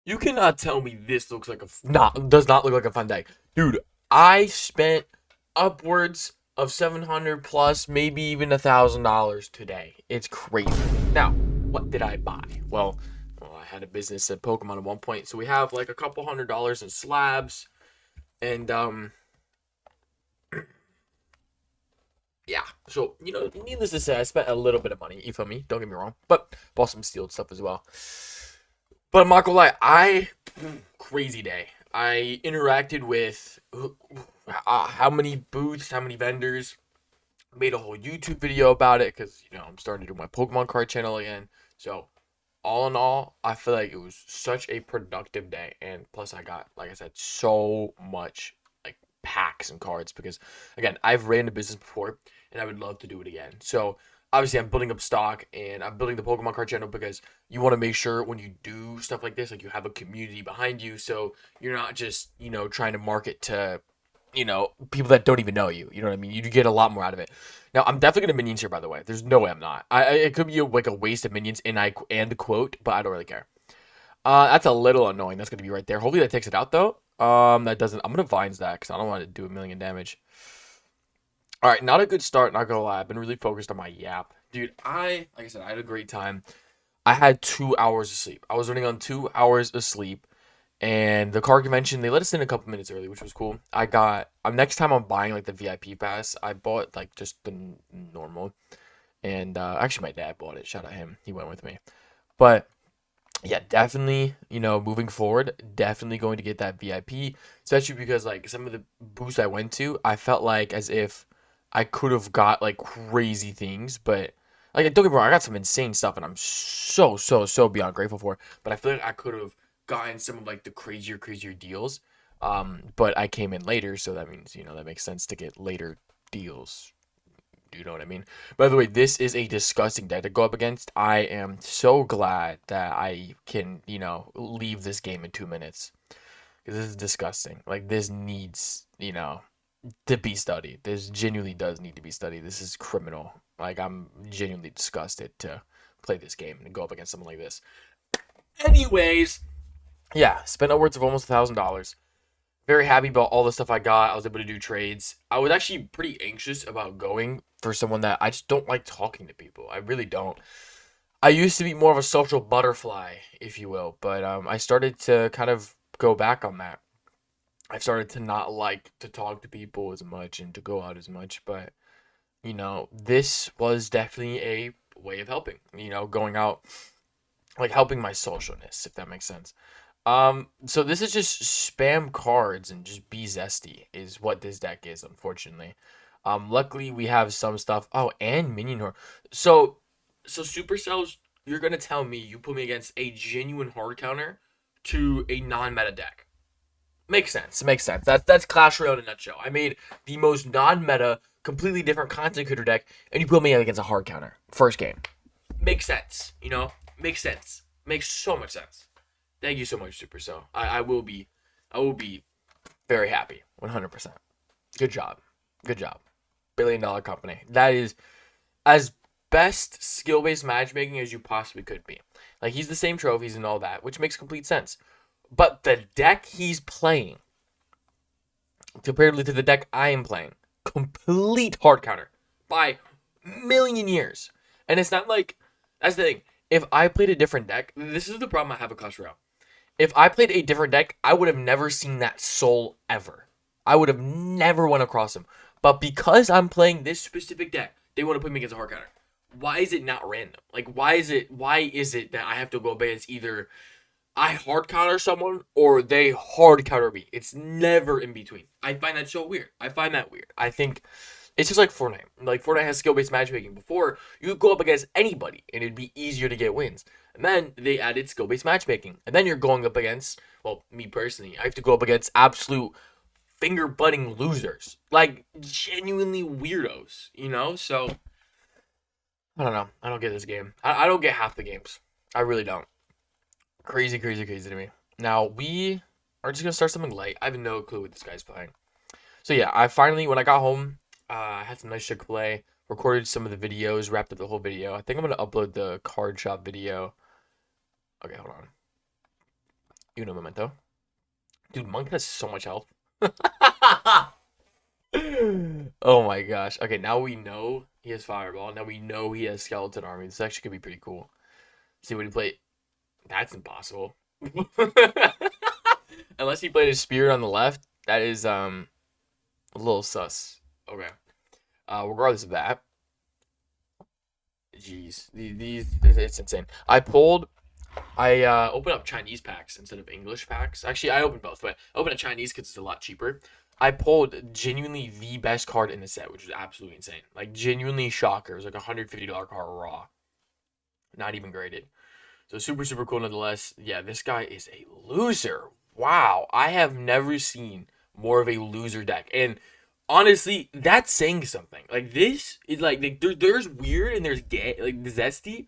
You cannot tell me this looks like does not look like a fun deck. Dude, I spent upwards of 700 plus, maybe even $1,000 today. It's crazy. Now, what did I buy? Well, I had a business at Pokemon at one point, so we have like a couple $100 in slabs, and yeah. So needless to say, I spent a little bit of money. You feel me? Don't get me wrong, but bought some sealed stuff as well. But I'm not gonna lie, crazy day. I interacted with how many booths, how many vendors. Made a whole YouTube video about it because I'm starting to do my Pokemon card channel again. So all in all, I feel like it was such a productive day, and plus I got, like I said, so much like packs and cards because again, I've ran a business before and I would love to do it again. So obviously I'm building up stock and I'm building the Pokemon card channel because you want to make sure when you do stuff like this, like you have a community behind you, so you're not just trying to market to people that don't even know you. You know what I mean? You get a lot more out of it. Now, I'm definitely gonna minions here, by the way. There's no way I'm not. It could be like a waste of minions and quote, but I don't really care. That's a little annoying. That's gonna be right there. Hopefully that takes it out though. That doesn't. I'm gonna vines that because I don't want to do a million damage. All right, not a good start. Not gonna lie. I've been really focused on my yap, dude. Like I said, I had a great time. I had 2 hours of sleep. I was running on 2 hours of sleep. And the car convention, they let us in a couple minutes early, which was cool. Next time I'm buying like the VIP pass, I bought like just the normal. And actually, my dad bought it. Shout out him. He went with me. But yeah, definitely, moving forward, definitely going to get that VIP, especially because like some of the booths I went to, I felt like as if I could have got like crazy things, but like don't get me wrong, I got some insane stuff and I'm so beyond grateful for. But I feel like I could have gotten some of like the crazier deals. But I came in later, so that means, that makes sense to get later deals. Do you know what I mean? By the way, this is a disgusting deck to go up against. I am so glad that I can, leave this game in 2 minutes. Because this is disgusting. Like, this needs, to be studied. This genuinely does need to be studied. This is criminal. Like, I'm genuinely disgusted to play this game and go up against something like this. Anyways, yeah, spent upwards of almost $1,000. Very happy about all the stuff I got. I was able to do trades. I was actually pretty anxious about going for someone that I just don't like talking to people. I really don't. I used to be more of a social butterfly, if you will, but I started to kind of go back on that. I've started to not like to talk to people as much and to go out as much, but this was definitely a way of helping. Going out, like helping my socialness, if that makes sense. So this is just spam cards and just be zesty is what this deck is, unfortunately. Luckily we have some stuff. Oh, and minion horde. So Supercells, you're gonna tell me you put me against a genuine hard counter to a non-meta deck. Makes sense. Makes sense. That's Clash Royale in a nutshell. I made the most non-meta, completely different content creator deck, and you put me against a hard counter. First game. Makes sense. Makes sense. Makes so much sense. Thank you so much, Supercell. I will be very happy. 100%. Good job. Good job. $1 billion company. That is as best skill-based matchmaking as you possibly could be. Like, he's the same trophies and all that, which makes complete sense. But the deck he's playing, comparatively to the deck I am playing, complete hard counter by million years. And it's not like, that's the thing. If I played a different deck, this is the problem I have with Clash Royale. If I played a different deck, I would have never seen that soul ever. I would have never went across him. But because I'm playing this specific deck, they want to put me against a hard counter. Why is it not random? Like, why is it that I have to go against either I hard counter someone or they hard counter me? It's never in between. I find that so weird. I find that weird. I think it's just like Fortnite. Like, Fortnite has skill-based matchmaking. Before, you could go up against anybody, and it'd be easier to get wins. And then they added skill-based matchmaking. And then you're going up against, well, me personally, I have to go up against absolute finger-butting losers. Like, genuinely weirdos, So, I don't know. I don't get this game. I don't get half the games. I really don't. Crazy to me. Now, we are just going to start something light. I have no clue what this guy's playing. So yeah, I finally, when I got home, I had some nice Chick-fil-A, recorded some of the videos, wrapped up the whole video. I think I'm going to upload the card shop video. Okay, hold on. Uno Memento. Dude, Monk has so much health. Oh my gosh. Okay, now we know he has Fireball. Now we know he has Skeleton Army. This actually could be pretty cool. See what he played. That's impossible. Unless he played his Spirit on the left, that is a little sus. Okay. Regardless of that, jeez, these it's insane. I opened up Chinese packs instead of English packs. Actually, I opened both, but I opened a Chinese because it's a lot cheaper. I pulled genuinely the best card in the set, which was absolutely insane. Like, genuinely shocker. It was like a $150 card raw. Not even graded. So, super, super cool nonetheless. Yeah, this guy is a loser. Wow. I have never seen more of a loser deck. And honestly, that's saying something. Like, this is like there's weird and there's gay, like zesty.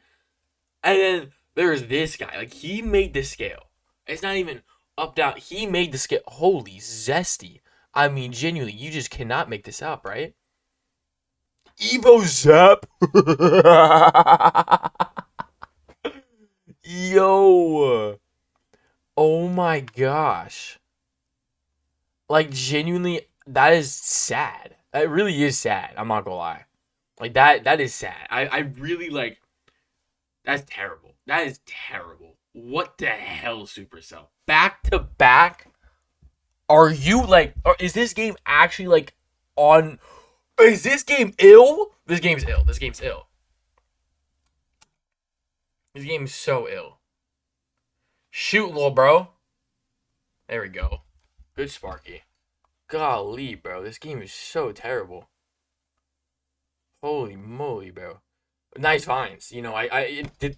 And then there's this guy. Like, he made the scale. It's not even up, down. He made the scale. Holy zesty. I mean, genuinely, you just cannot make this up, right? Evo Zap. Yo. Oh my gosh. Like, genuinely, that is sad. That really is sad. I'm not gonna lie. Like, that is sad. I really, like, that's terrible. That is terrible. What the hell, Supercell? Back to back? Are you like, or is this game actually like on? Is this game ill? This game's ill. This game's ill. This game's so ill. Shoot, little bro. There we go. Good Sparky. Golly, bro. This game is so terrible. Holy moly, bro. Nice vines. You know, did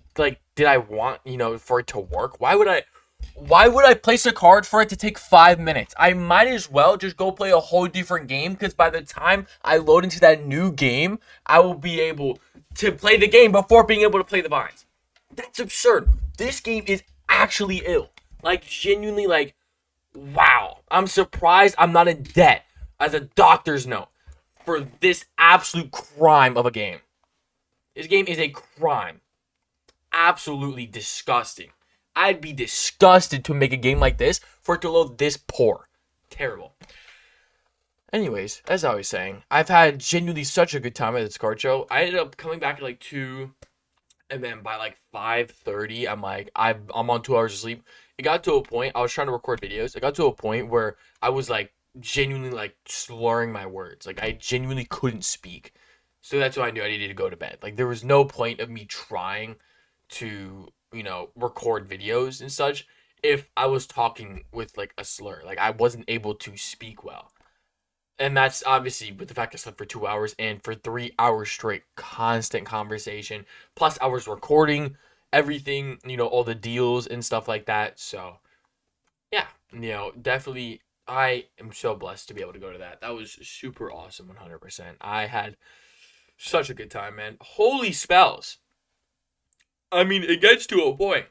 I want, for it to work? Why would I place a card for it to take 5 minutes? I might as well just go play a whole different game, because by the time I load into that new game, I will be able to play the game before being able to play the vines. That's absurd. This game is actually ill. Like, genuinely, like, wow. I'm surprised I'm not in debt as a doctor's note for this absolute crime of a game. This game is a crime. Absolutely disgusting. I'd be disgusted to make a game like this for it to load this poor. Terrible. Anyways, as I was saying, I've had genuinely such a good time at this card show. I ended up coming back at like 2, and then by like 5:30, I'm like, I'm on 2 hours of sleep. It got to a point, I was trying to record videos. It got to a point where I was like genuinely like slurring my words. Like, I genuinely couldn't speak. So that's why I knew I needed to go to bed. Like, there was no point of me trying to, record videos and such if I was talking with like a slur. Like, I wasn't able to speak well. And that's obviously with the fact I slept for 2 hours and for 3 hours straight, constant conversation, plus I was recording everything, all the deals and stuff like that. So, yeah, definitely I am so blessed to be able to go to that. That was super awesome, 100%. I had such a good time, man. Holy spells. I mean, it gets to a point.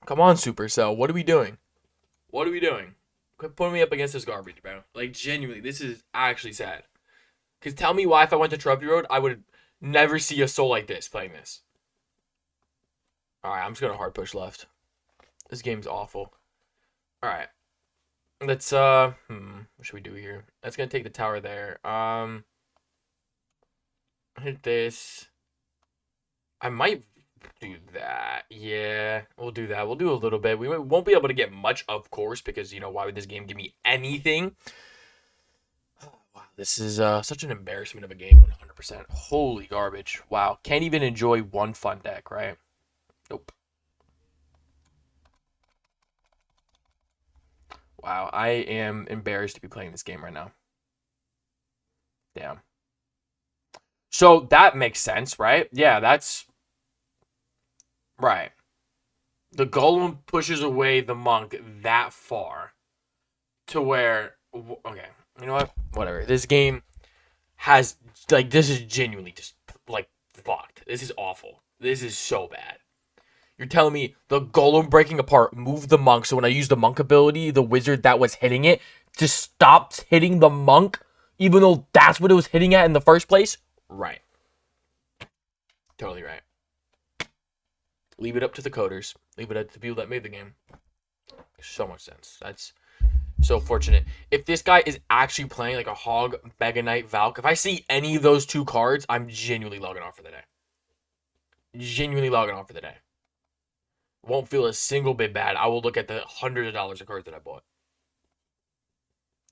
Come on, Supercell. What are we doing? What are we doing? Quit putting me up against this garbage, bro. Like, genuinely, this is actually sad. Because tell me why if I went to Trophy Road, I would never see a soul like this playing this. Alright, I'm just going to hard push left. This game's awful. Alright. Let's, what should we do here? That's going to take the tower there. Hit this. I might do that. Yeah, we'll do that. We'll do a little bit. We won't be able to get much, of course, because, why would this game give me anything? Wow, this is such an embarrassment of a game, 100%. Holy garbage. Wow, can't even enjoy one fun deck, right? Nope. Wow, I am embarrassed to be playing this game right now. Damn. So that makes sense, right? Yeah, that's right. The golem pushes away the monk that far to where, okay, you know what? Whatever. This game has, like, this is genuinely just, like, fucked. This is awful. This is so bad. You're telling me the golem breaking apart moved the monk, so when I use the monk ability, the wizard that was hitting it just stops hitting the monk, even though that's what it was hitting at in the first place? Right. Totally right. Leave it up to the coders. Leave it up to the people that made the game. makes so much sense. That's so fortunate. If this guy is actually playing like a Hog, Mega Knight, Valk, if I see any of those 2 cards, I'm genuinely logging off for the day. Genuinely logging off for the day. Won't feel a single bit bad. I will look at the hundreds of dollars of cards that I bought.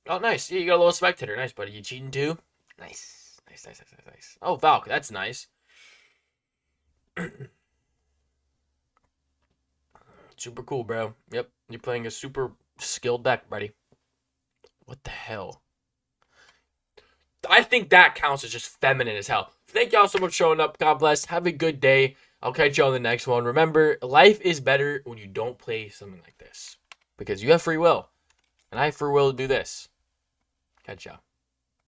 Oh, nice. Yeah, you got a little spectator. Nice, buddy. You cheating too? Nice. Nice. Oh, Valk. That's nice. Super cool, bro. Yep. You're playing a super skilled deck, buddy. What the hell? I think that counts as just feminine as hell. Thank y'all so much for showing up. God bless. Have a good day. I'll catch you on the next one. Remember, life is better when you don't play something like this. Because you have free will. And I have free will to do this. Catch y'all.